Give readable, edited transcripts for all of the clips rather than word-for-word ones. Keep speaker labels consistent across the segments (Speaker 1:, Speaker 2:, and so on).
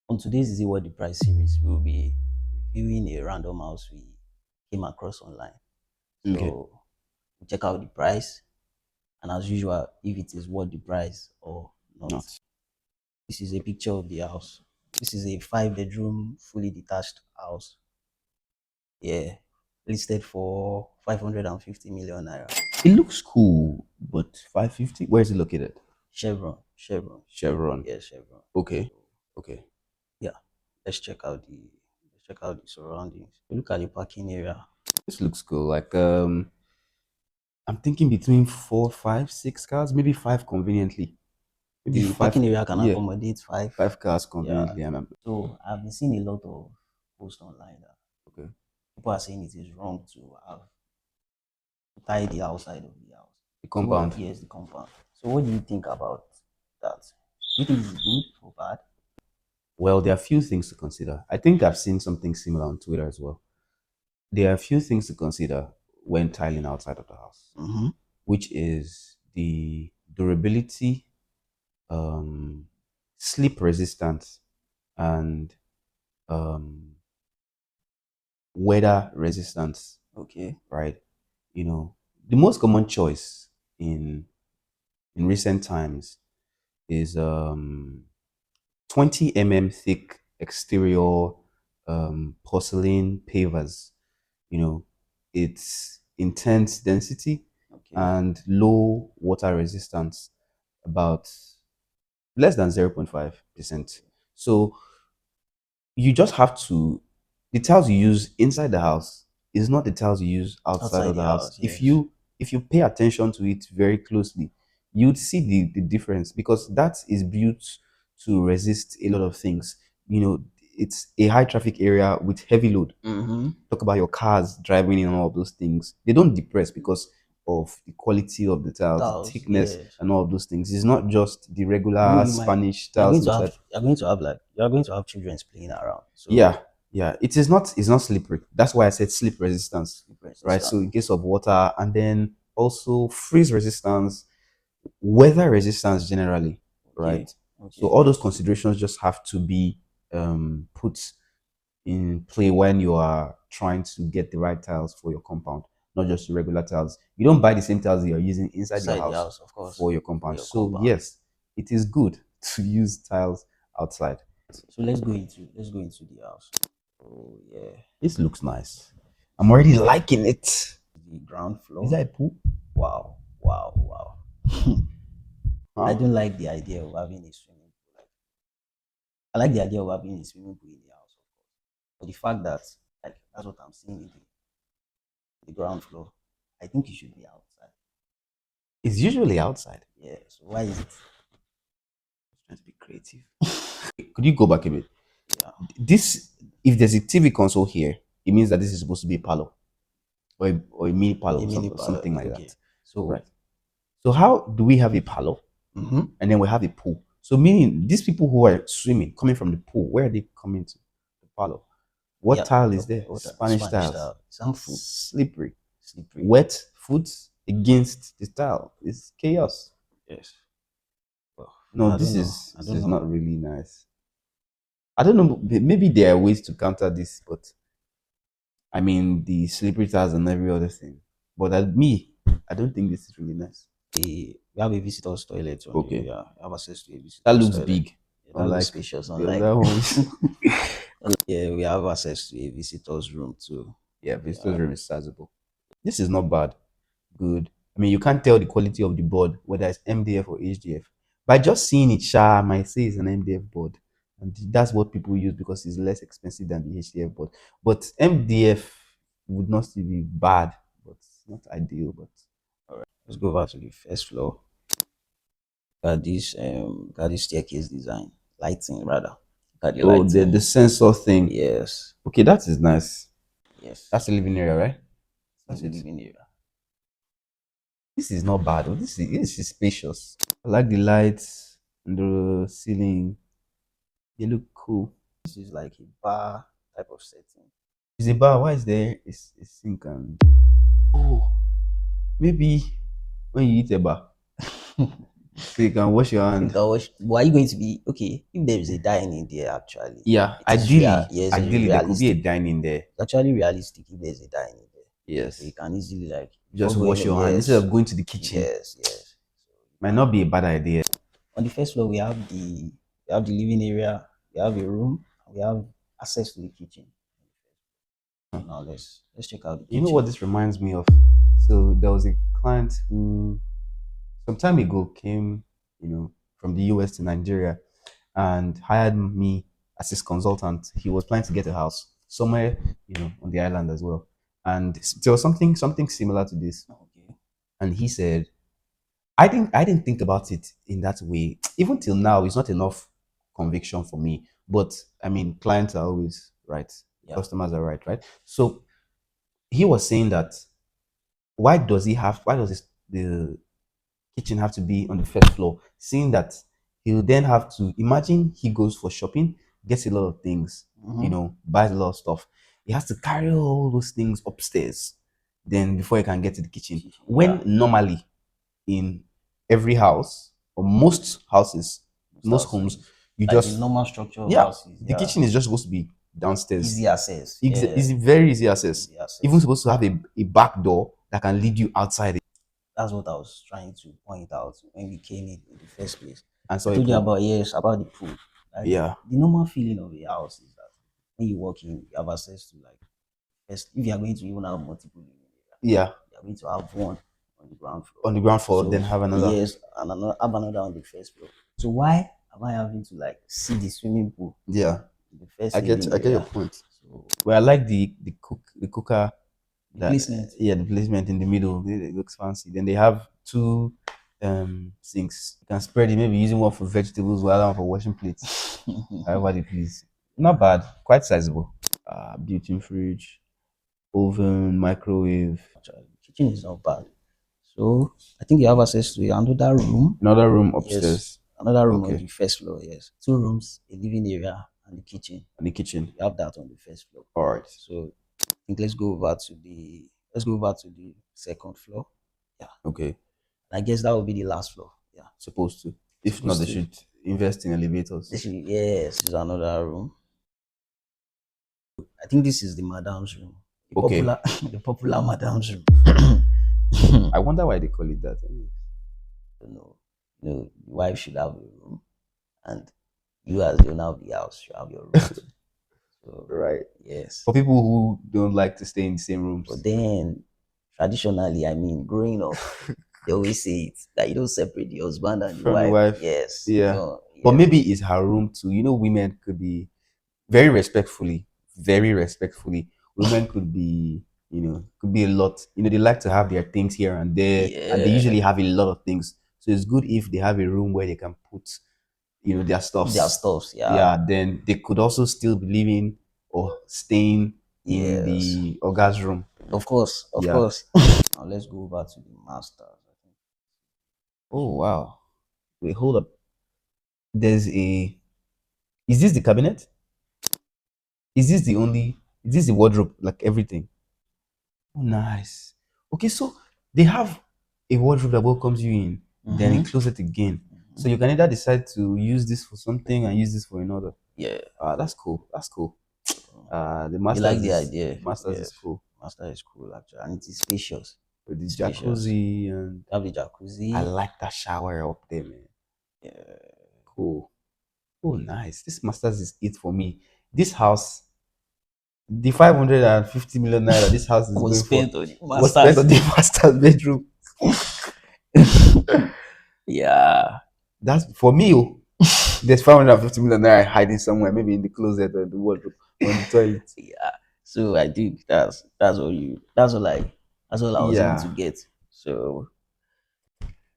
Speaker 1: On today's Is It What the Price series, we will be reviewing a random house we came across online.
Speaker 2: Okay.
Speaker 1: So we check out the price, and as usual, if it is worth the price or not.
Speaker 2: Not.
Speaker 1: This is a picture of the house. This is a 5 bedroom, fully detached house. Yeah, listed for 550 million naira.
Speaker 2: It looks cool, but 550? Where is it located?
Speaker 1: Chevron.
Speaker 2: Chevron.
Speaker 1: Yeah, Chevron.
Speaker 2: Okay. Okay.
Speaker 1: Yeah, let's check out the surroundings. Look at the parking area.
Speaker 2: This looks cool. I'm thinking between four, five, six cars, maybe five conveniently. Maybe
Speaker 1: The
Speaker 2: five.
Speaker 1: parking area can
Speaker 2: Yeah,
Speaker 1: accommodate five.
Speaker 2: five cars
Speaker 1: Yeah.
Speaker 2: conveniently.
Speaker 1: So I've been seeing a lot of posts online that
Speaker 2: Okay.
Speaker 1: people are saying it is wrong to have to tie the outside of the house.
Speaker 2: The
Speaker 1: So what?
Speaker 2: compound.
Speaker 1: Yes, the compound. So what do you think about that? Do you think it's good or bad?
Speaker 2: Well, there are a few things to consider. I think I've seen something similar on Twitter as well. There are a few things to consider when tiling outside of the house,
Speaker 1: Mm-hmm.
Speaker 2: which is the durability, um, slip resistance, and um, weather resistance,
Speaker 1: Okay.
Speaker 2: right? You know, the most common choice in recent times is 20 thick exterior porcelain pavers. You know, it's intense density
Speaker 1: Okay.
Speaker 2: and low water resistance, about less than 0.5%. So you just have to, the tiles you use inside the house is not the tiles you use outside
Speaker 1: Outside
Speaker 2: of
Speaker 1: the
Speaker 2: the house.
Speaker 1: house,
Speaker 2: if
Speaker 1: yes.
Speaker 2: you if you pay attention to it very closely, you'd see the difference, because that is built to resist a lot of things. You know, it's a high traffic area with heavy load.
Speaker 1: Mm-hmm.
Speaker 2: Talk about your cars driving in and all of those things. They don't depress because of the quality of the tiles, the
Speaker 1: Tiles,
Speaker 2: thickness,
Speaker 1: yes.
Speaker 2: and all of those things. It's not just the
Speaker 1: I mean,
Speaker 2: regular
Speaker 1: you might
Speaker 2: Spanish
Speaker 1: you're going
Speaker 2: tiles
Speaker 1: to
Speaker 2: inside.
Speaker 1: have you're going to have like you're going to have children playing around.
Speaker 2: Yeah,
Speaker 1: So
Speaker 2: yeah. It is not. It's not slippery. That's why I said slip resistance,
Speaker 1: sleep
Speaker 2: right? So
Speaker 1: resistant.
Speaker 2: in case of water, and then also freeze resistance, weather resistance generally,
Speaker 1: Okay.
Speaker 2: right? So
Speaker 1: Okay.
Speaker 2: all those considerations just have to be put in play when you are trying to get the right tiles for your compound, not just regular tiles. You don't buy the same tiles that you're using inside your
Speaker 1: Inside the
Speaker 2: house
Speaker 1: house, of course.
Speaker 2: for your
Speaker 1: For
Speaker 2: compound.
Speaker 1: your
Speaker 2: So
Speaker 1: compound.
Speaker 2: yes, it is good to use tiles outside.
Speaker 1: So let's go into the house. Oh yeah.
Speaker 2: This looks nice. I'm already liking it.
Speaker 1: The ground
Speaker 2: Is
Speaker 1: floor.
Speaker 2: that a pool?
Speaker 1: Wow. Wow. Wow. I
Speaker 2: Huh?
Speaker 1: don't like the idea of having a swimming pool. Like, I like the idea of having a swimming pool in the house, of course. But the fact that like that's what I'm seeing in the ground floor, I think it should be outside.
Speaker 2: It's usually outside.
Speaker 1: Yeah. So why is it?
Speaker 2: Trying to be creative. Could you go back a bit?
Speaker 1: Yeah.
Speaker 2: This, if there's a TV console here, it means that this is supposed to be a parlor, or a mini parlor,
Speaker 1: A mini
Speaker 2: or
Speaker 1: parlor.
Speaker 2: something like
Speaker 1: Okay.
Speaker 2: that.
Speaker 1: So
Speaker 2: Right. So how do we have a parlor
Speaker 1: mm-hmm.
Speaker 2: and then we have a pool? So meaning these people who are swimming coming from the pool, where are they coming to? The parlor. What
Speaker 1: Yeah.
Speaker 2: tile is there?
Speaker 1: What
Speaker 2: Spanish
Speaker 1: Spanish
Speaker 2: tiles.
Speaker 1: style? Some food.
Speaker 2: Slippery.
Speaker 1: Slippery.
Speaker 2: Wet foot against the tile. It's chaos.
Speaker 1: Yes. Well,
Speaker 2: No,
Speaker 1: I don't know. I
Speaker 2: this
Speaker 1: don't
Speaker 2: is
Speaker 1: know.
Speaker 2: not really nice. I don't know. Maybe there are ways to counter this, but I mean the slippery tiles and every other thing. But I don't think this is really nice.
Speaker 1: We have a visitor's toilet on the
Speaker 2: Okay,
Speaker 1: yeah, we have access to a
Speaker 2: that
Speaker 1: visitor's
Speaker 2: looks
Speaker 1: toilet.
Speaker 2: big,
Speaker 1: Yeah, that looks
Speaker 2: unlike
Speaker 1: spacious,
Speaker 2: the
Speaker 1: unlike
Speaker 2: other ones.
Speaker 1: yeah, we have access to a visitor's room too.
Speaker 2: Yeah, visitors
Speaker 1: Yeah.
Speaker 2: room is sizable. This is not bad. Good. I mean, you can't tell the quality of the board whether it's MDF or HDF. By just seeing it, I might say it's an MDF board, and that's what people use because it's less expensive than the HDF board. But MDF would not still be bad, but it's not ideal. But
Speaker 1: All right. Let's go over to the first floor. Got this staircase design. Lighting rather. Got the
Speaker 2: oh, the
Speaker 1: lighting.
Speaker 2: sensor thing.
Speaker 1: Yes.
Speaker 2: Okay, that is nice.
Speaker 1: Yes.
Speaker 2: That's a living area, right?
Speaker 1: That's
Speaker 2: That's
Speaker 1: a
Speaker 2: it.
Speaker 1: living area.
Speaker 2: This is not bad. Oh. This is spacious. I like the lights and the ceiling. They look cool.
Speaker 1: This is like a bar type of setting.
Speaker 2: Is a bar. Why is there a sink and oh, maybe when you eat a bar. So you can wash your
Speaker 1: You
Speaker 2: hand.
Speaker 1: can watch. But are you going to be okay if there is a dining there? Actually,
Speaker 2: Yeah,
Speaker 1: it is real.
Speaker 2: ideally,
Speaker 1: Yes, it's
Speaker 2: ideally there could be a
Speaker 1: realistic.
Speaker 2: dining there.
Speaker 1: It's actually realistic if there's a dining there. So you
Speaker 2: Yes.
Speaker 1: can easily like before
Speaker 2: Just
Speaker 1: going.
Speaker 2: wash your hand instead
Speaker 1: Yes,
Speaker 2: of going to the kitchen.
Speaker 1: yes, yes. So you
Speaker 2: Might
Speaker 1: can.
Speaker 2: not be a bad idea.
Speaker 1: On the first floor, we have the living area. We have a room. We have access to the kitchen. So now let's check out the
Speaker 2: You know what
Speaker 1: kitchen.
Speaker 2: this reminds me of? So there was a client who some time ago came, from the US to Nigeria and hired me as his consultant. He was planning to get a house somewhere, on the island as well. And there was something similar to this.
Speaker 1: Okay.
Speaker 2: And he said, I didn't think about it in that way. Even till now, it's not enough conviction for me. But I mean, clients are always right.
Speaker 1: Yeah.
Speaker 2: Customers are right, right? So he was saying that why does the kitchen have to be on the first floor? Seeing that he'll then have to imagine he goes for shopping, gets a lot of things,
Speaker 1: Mm-hmm.
Speaker 2: buys a lot of stuff. He has to carry all those things upstairs, then before he can get to the kitchen.
Speaker 1: Kitchen. Yeah.
Speaker 2: When normally in every house or most houses,
Speaker 1: Most
Speaker 2: most homes,
Speaker 1: houses.
Speaker 2: you
Speaker 1: Like the
Speaker 2: just
Speaker 1: normal structure of
Speaker 2: yeah,
Speaker 1: houses.
Speaker 2: the
Speaker 1: Yeah.
Speaker 2: kitchen is just supposed to be downstairs.
Speaker 1: Easy access.
Speaker 2: It's
Speaker 1: Yeah.
Speaker 2: very easy access.
Speaker 1: Easy
Speaker 2: Even
Speaker 1: access.
Speaker 2: supposed to have a back door that can lead you outside
Speaker 1: That's what I was trying to point out when we came in the first place.
Speaker 2: and
Speaker 1: I
Speaker 2: saw a
Speaker 1: told you
Speaker 2: pool.
Speaker 1: about yes, about the pool. Like
Speaker 2: Yeah,
Speaker 1: the normal feeling of a house is that when you walk in, you have access to like first if you are going to even have multiple living area,
Speaker 2: yeah.
Speaker 1: you are going to have one on the ground floor.
Speaker 2: On the ground floor, then
Speaker 1: So
Speaker 2: have another.
Speaker 1: yes, and another on the first floor. So why am I having to like see the swimming pool
Speaker 2: Yeah,
Speaker 1: in the first
Speaker 2: I
Speaker 1: living
Speaker 2: get your
Speaker 1: area?
Speaker 2: point.
Speaker 1: So
Speaker 2: Well, I like the cooker
Speaker 1: the
Speaker 2: that
Speaker 1: placement,
Speaker 2: yeah, the placement in the middle. It looks fancy. Then they have two sinks. You can spread it. Maybe using one for vegetables, while one for washing plates. However they please. Not bad. Quite sizable. Built-in fridge, oven, microwave.
Speaker 1: actually, kitchen is not bad. So I think you have access to another room.
Speaker 2: Another room
Speaker 1: Yes,
Speaker 2: upstairs.
Speaker 1: another room on
Speaker 2: Okay,
Speaker 1: the first floor. Yes, two rooms, a living area, and the kitchen.
Speaker 2: and the kitchen.
Speaker 1: You have that on the first floor.
Speaker 2: All right.
Speaker 1: So I think let's go over to the second floor. Yeah,
Speaker 2: Okay.
Speaker 1: I guess that will be the last floor. Yeah,
Speaker 2: Supposed to. If not,
Speaker 1: supposed
Speaker 2: they
Speaker 1: to.
Speaker 2: should invest in elevators.
Speaker 1: Yes, this is another room. I think this is the madam's room. The
Speaker 2: Okay.
Speaker 1: popular, the popular madam's room.
Speaker 2: I wonder why they call it that.
Speaker 1: No, no, the wife should have a room, and you as the owner of the house should have your room too. So
Speaker 2: Right.
Speaker 1: yes,
Speaker 2: For people who don't like to stay in the same
Speaker 1: but
Speaker 2: rooms.
Speaker 1: then traditionally, I mean, growing up, they always say it that you don't separate the husband and the
Speaker 2: From the
Speaker 1: wife.
Speaker 2: wife.
Speaker 1: Yes, you
Speaker 2: Yeah.
Speaker 1: don't.
Speaker 2: But
Speaker 1: Yes,
Speaker 2: maybe it's her room too. Women could be very respectfully, women could be a lot. They like to have their things here and there, and they
Speaker 1: yeah,
Speaker 2: usually have a lot of things. So it's good if they have a room where they can put, their
Speaker 1: their
Speaker 2: stuffs.
Speaker 1: stuffs. Yeah,
Speaker 2: Yeah, then they could also still be living or staying in
Speaker 1: yes,
Speaker 2: the Oga's room.
Speaker 1: of course, of
Speaker 2: Yeah.
Speaker 1: course. Now let's go over to the masters. I think.
Speaker 2: Oh wow. Wait, hold up. There's a. Is this the cabinet? Is this the only? Is this the wardrobe? Like everything? Oh, nice. Okay, so they have a wardrobe that welcomes you in, then
Speaker 1: Mm-hmm.
Speaker 2: a closet again. So you can either decide to use this for something and use this for another.
Speaker 1: Yeah.
Speaker 2: That's cool. That's cool. The
Speaker 1: You like
Speaker 2: masters
Speaker 1: the
Speaker 2: is
Speaker 1: idea?
Speaker 2: masters is
Speaker 1: Yes.
Speaker 2: cool.
Speaker 1: Master is cool actually, and it is spacious.
Speaker 2: With the
Speaker 1: Spacious.
Speaker 2: jacuzzi and
Speaker 1: You have the
Speaker 2: I
Speaker 1: jacuzzi.
Speaker 2: like that shower up there, man.
Speaker 1: Yeah.
Speaker 2: Cool. Oh, nice. This masters is it for me. This house, the 550 million naira this house is
Speaker 1: Was
Speaker 2: going for
Speaker 1: spent on the
Speaker 2: was spent on
Speaker 1: masters.
Speaker 2: the master's bedroom.
Speaker 1: Yeah.
Speaker 2: That's for me. Oh. There's 550 million naira hiding somewhere, maybe in the closet or the wardrobe or in the toilet.
Speaker 1: Yeah. So I think that's all I was able to
Speaker 2: Yeah.
Speaker 1: get. So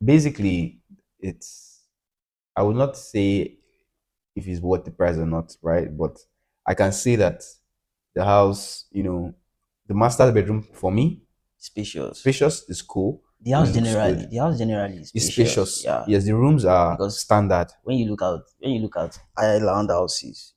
Speaker 2: Basically, it's I would not say if it's worth the price or not, right? But I can say that the house, the master bedroom for me,
Speaker 1: spacious.
Speaker 2: spacious is cool.
Speaker 1: The
Speaker 2: It
Speaker 1: house
Speaker 2: looks
Speaker 1: generally,
Speaker 2: good.
Speaker 1: the house generally is
Speaker 2: It's
Speaker 1: spacious.
Speaker 2: spacious.
Speaker 1: Yeah.
Speaker 2: Yes, the rooms are
Speaker 1: Because
Speaker 2: standard.
Speaker 1: when you look at island houses,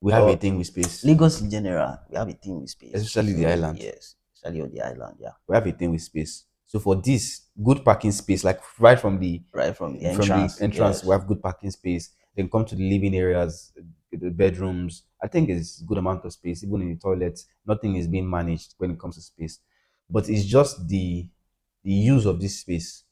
Speaker 2: We have a
Speaker 1: or
Speaker 2: thing with space,
Speaker 1: Lagos in general, we have a thing with space.
Speaker 2: especially the
Speaker 1: So
Speaker 2: island.
Speaker 1: yes, especially on the island, yeah.
Speaker 2: We have a thing with space. So for this good parking space, like right
Speaker 1: Right from the
Speaker 2: from the
Speaker 1: entrance.
Speaker 2: entrance, we
Speaker 1: Yes.
Speaker 2: have good parking space. Then come to the living areas, the bedrooms. I think it's good amount of space. Even in the toilets, nothing is being managed when it comes to space. But it's just the use of this space.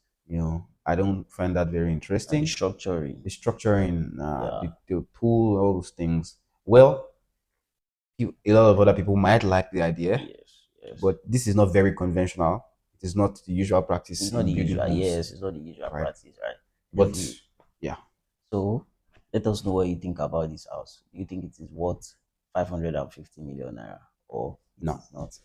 Speaker 2: I don't find that very
Speaker 1: And the
Speaker 2: interesting.
Speaker 1: structuring.
Speaker 2: The structuring,
Speaker 1: Yeah.
Speaker 2: the pool, all those things. Well, a lot of other people might like the idea,
Speaker 1: Yes. Yes.
Speaker 2: but this is not very conventional. It is not the usual practice
Speaker 1: It's not
Speaker 2: in
Speaker 1: the
Speaker 2: building
Speaker 1: usual.
Speaker 2: homes,
Speaker 1: Yes, it's not the usual
Speaker 2: right?
Speaker 1: practice, right?
Speaker 2: But
Speaker 1: Definitely.
Speaker 2: yeah,
Speaker 1: So let us know what you think about this house. Do you think it is worth 550 million naira or it
Speaker 2: no.
Speaker 1: is not?